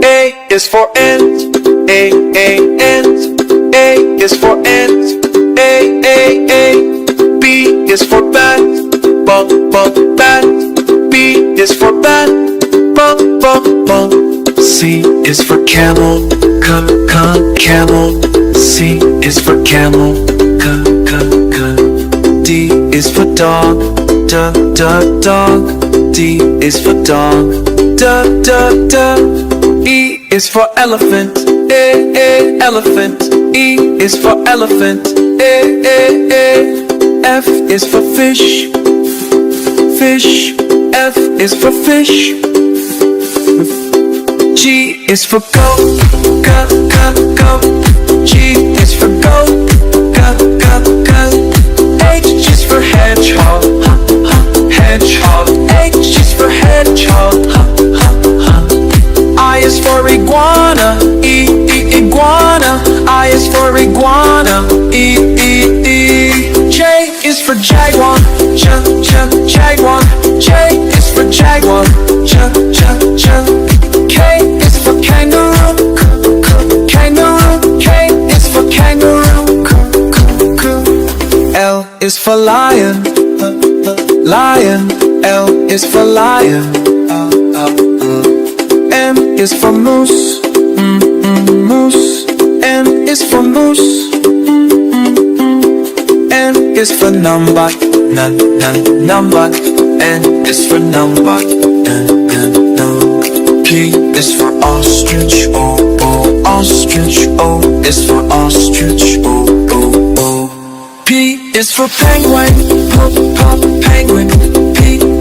A is for ant. Ant. A is for ant. A. B is for bat. Bat. B is for bat. C is for camel. Camel. C is for camel. D is for dog. Dog. D is for dog. E is for elephant. Elephant. E is for elephant. F is for fish. F is for fish. G is for goat. Goat. G is for goat. Goat. H is for hedgehog. Hedgehog. H is for hedgehog. I is for iguana. Iguana. I is for iguana. J is for jaguar. Jaguar. J is for jaguar. K is for kangaroo. Kangaroo. K is for kangaroo. L is for lion. Lion. L is for lion. M is for moose. Moose. N is for moose. N is for numbat. Numbat. N is for numbat. P is for ostrich. Ostrich. O is for ostrich. P is for penguin. Penguin. P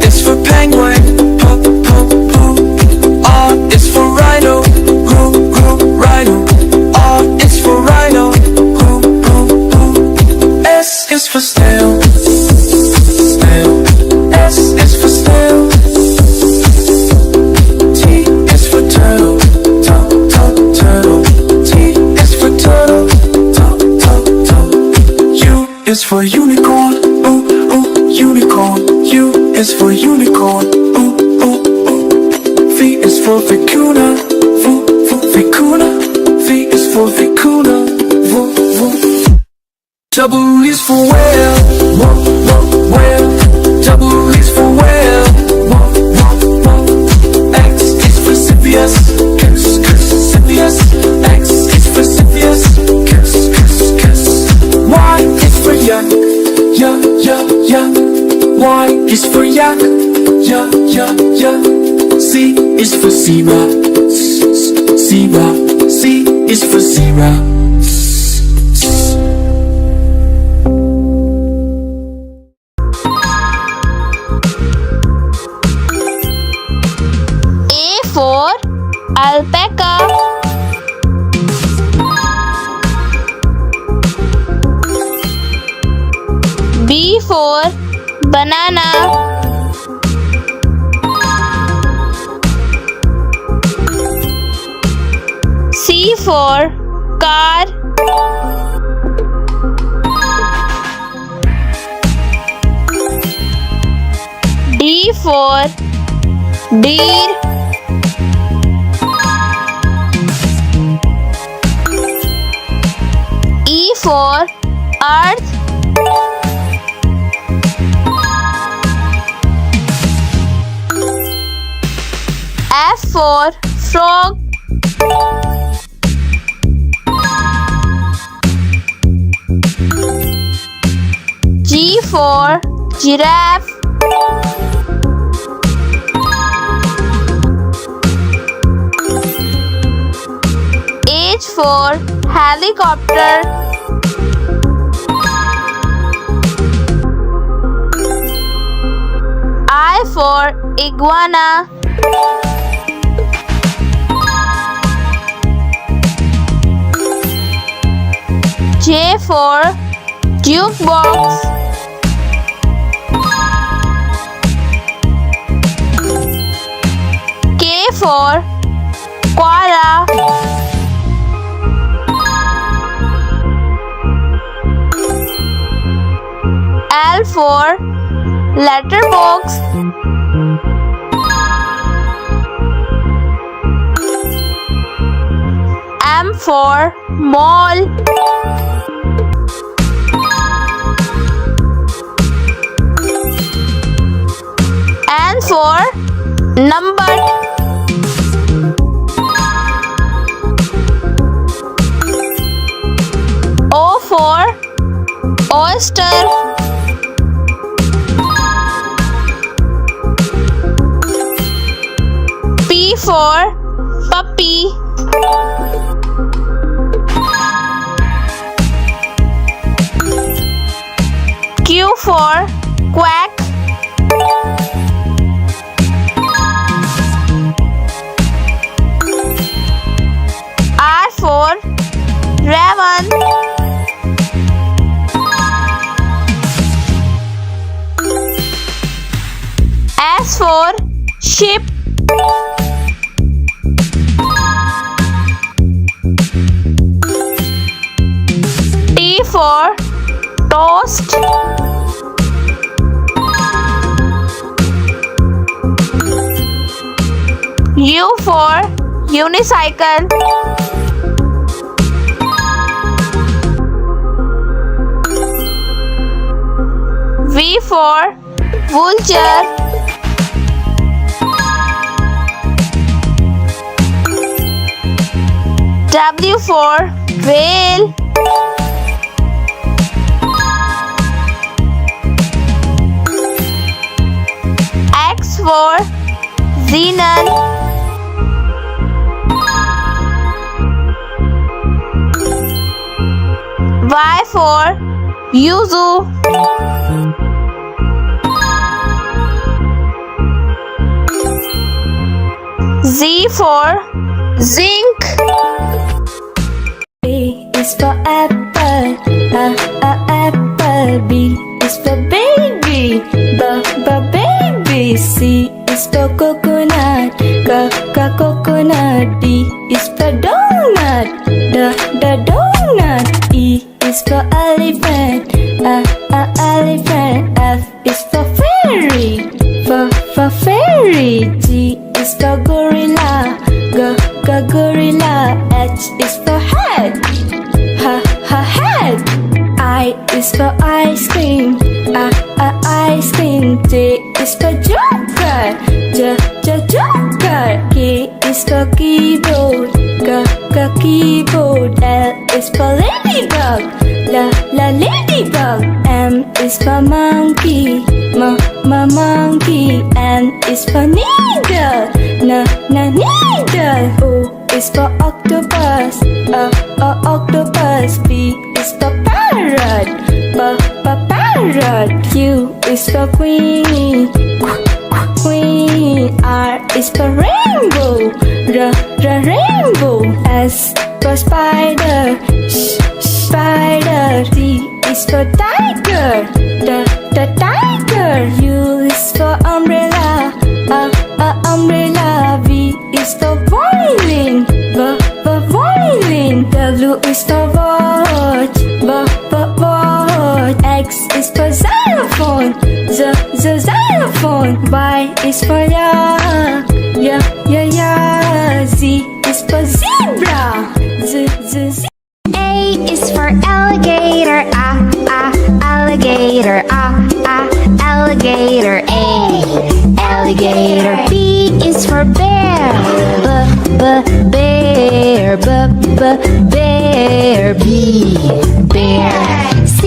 is for penguin. R is for rhino. Rhino. R is for rhino. S is for snail. S is for snail. T is for turtle. Turtle. T is for turtle. U is for unicorn. Unicorn. U is for unicorn. V is for vicuna. Vicuna. V is for vicuna. W is for whale. Whale. W is for whale. X is for Siphius. Siphius. X is for Siphius. Y is for yak. Y is for yak. C is for zebra. C is for zebra. A for alpaca. B for banana. C for car. D for deer. E for earth. F for frog. G for giraffe. H for helicopter. I for iguana. J for jukebox. K for koala. L for letterbox. M for mall. N for number. O for oyster. P for puppy. Q for quack. R for raven. S for sheep. T for toast. U for unicycle. V for vulture. W for whale. X for xenon. Y for yuzu. Z for zinc. A is for apple, apple. B is for baby, baby. C is for coconut, coconut. D is for donut, donut. E is for elephant, elephant. F is for fairy, for fairy. G is for gorilla, gorilla. H is for head, head. I is for ice cream, ice cream. J is for joker, joker. K is for keyboard, keyboard. L is for ladybug, ladybug. M is for monkey, monkey. N is for needle, needle. O is for octopus, octopus. P is for parrot, parrot. Q is for queen, queen. R is for rainbow, rainbow. S for spider, spider. T is for tiger, the tiger. U is for umbrella, umbrella. V is for violin, violin. W is for watch, watch. X is for xylophone, xylophone. Y is for yak, Z is for zebra, z. A is for alligator, alligator, alligator. A, alligator. B is for bear, bear, bear. B, bear. C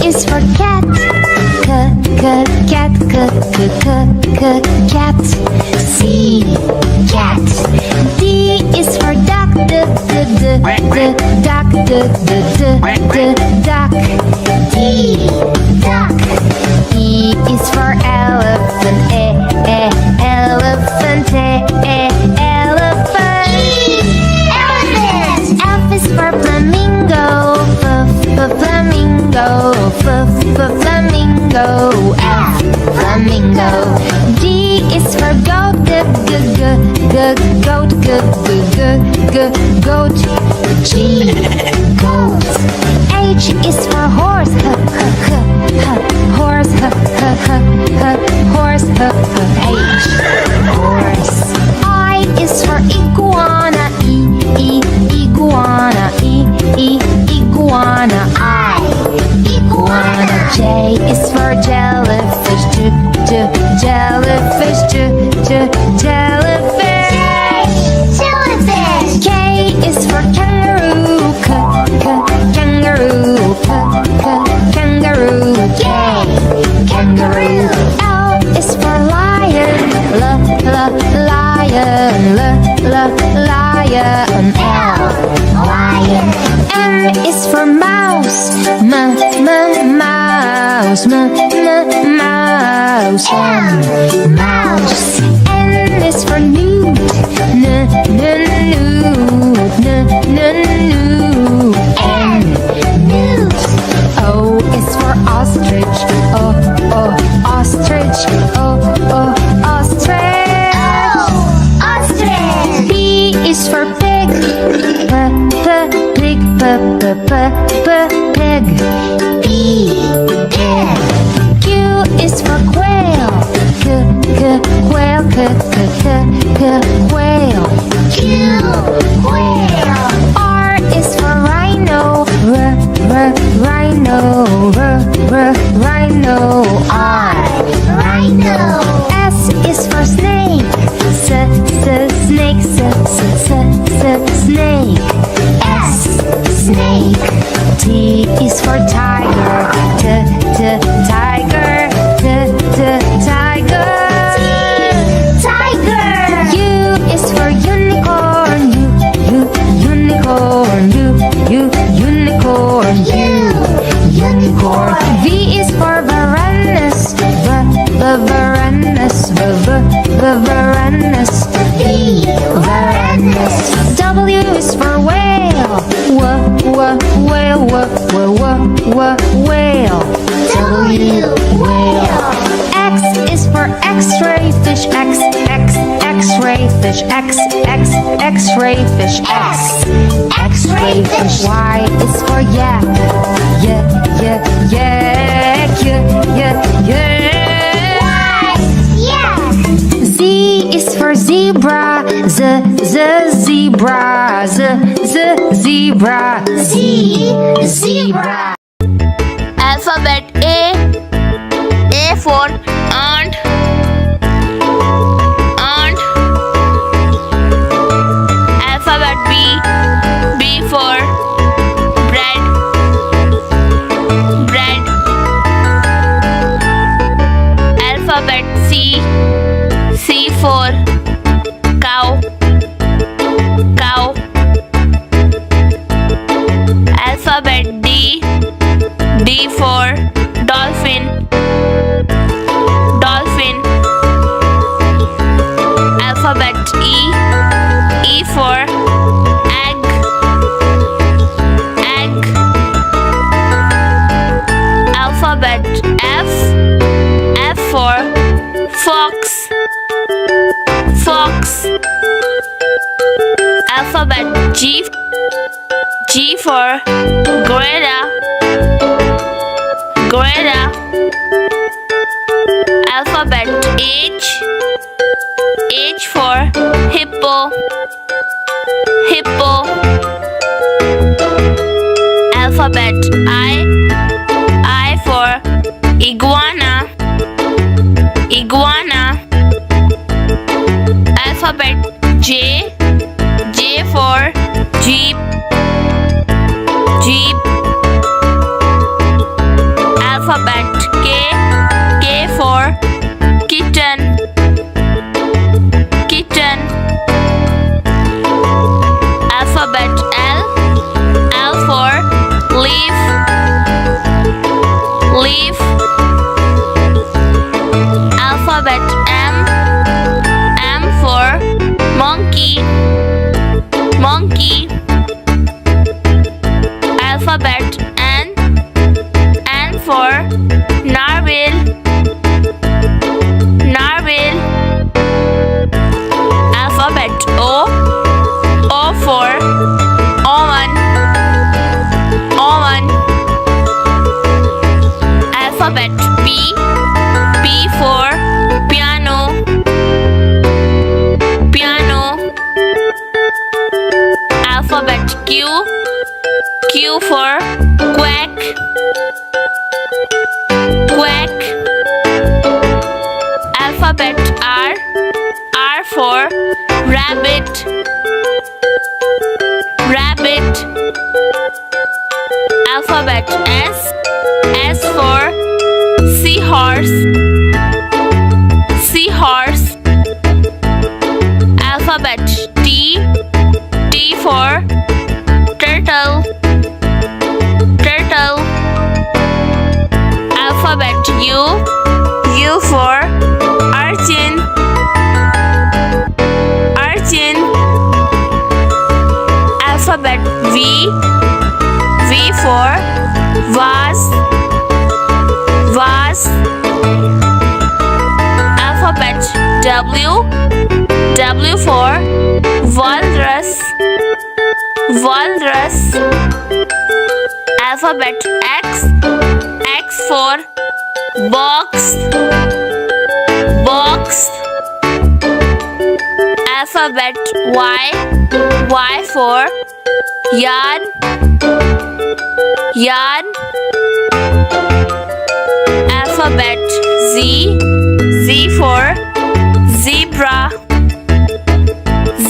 is for cat, cat, cat. C, cat. D is for duck, duck, duck. D, duck. E is for elephant, elephant, elephant. Elephant. F is for flamingo, flamingo, flamingo. F, flamingo. G is for goat, goat, goat. G, goat. H is for horse, horse, horse. lion. Lion. M is for mouse. Mouse. Mouse. Mouse. N is for newt. Newt. N. Newt. O is for ostrich. Ostrich. Ostrich. Ostrich. P is for pig. Pig. Pig. Pig. Q is for quail. Quail. Quail. Q. Quail. R is for rhino. Rhino. Rhino. R. Rhino. S is for snake. Snake. Snake. S. Snake. T is for tiger. Tiger. Tiger. Tiger. U is for unicorn. Unicorn. Unicorn. Unicorn. V is for Varanus. Varanus. Varanus. Varanus. W is for whale. Whale. Whale. W. Whale. X is for X-ray fish. X-ray fish. X-ray fish. X-ray fish. Y is for yak. Z is for zebra. Zebra. Zebra. Zebra. Alphabet A. A for ant. Ant. Alphabet B. B for bread. Bread. Alphabet C. C for cow. Cow. Alphabet D. D for dolphin. Dolphin. Alphabet E. E for egg. Egg. Alphabet F. F for fox. Fox. Alphabet G. G for gorilla. Gorilla. Alphabet H. H for hippo. Hippo. Alphabet I. I for iguana. Iguana. Alphabet J. J for jeep. Jeep. Alphabet K. K for kitten. Kitten. Alphabet L. L for leaf. Leaf. Alphabet M. M for monkey. Monkey. Alphabet N. N for narwhal. Narwhal. Alphabet O. O for oven. Oven. Alphabet P. P for piano. Piano. Alphabet Q. Q for quack. Quack. Alphabet R. R for rabbit. Rabbit. Alphabet S. S for seahorse. Seahorse. Alphabet T. T for vase, vase. Alphabet W, W for walrus, walrus. Alphabet X, X for box, box. Alphabet Y, Y for yarn, yarn. Alphabet Z, Z for zebra,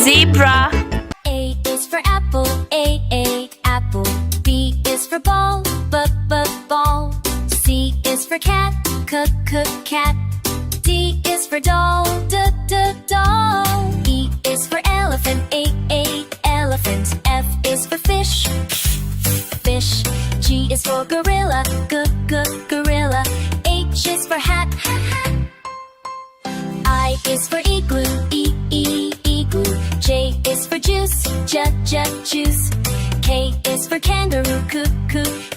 zebra. A is for apple, A, apple. B is for ball, ball. C is for cat, cat. D is for doll, doll. E is for elephant, A, elephant. F is for fish, fish. G is for gorilla, gorilla. H is for hat, hat. I is for igloo, igloo. J is for juice, juice. K is for kangaroo,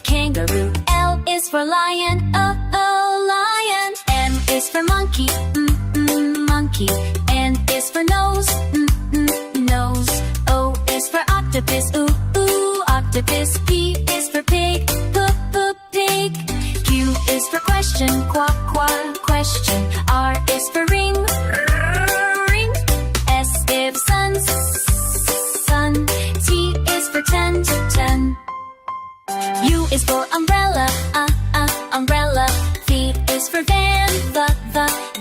kangaroo. L is for lion, lion. M is for monkey, monkey. N is for nose, nose. O is for octopus, octopus. P is for pig, pig. Q is for question, question. R is for ring, ring. S is sun, sun. T is for ten. U is for umbrella, umbrella. V is for van, the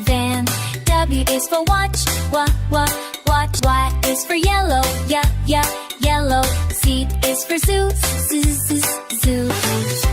van. W is for watch, watch. Y is for yellow, yellow. Z is for zoo, zoo.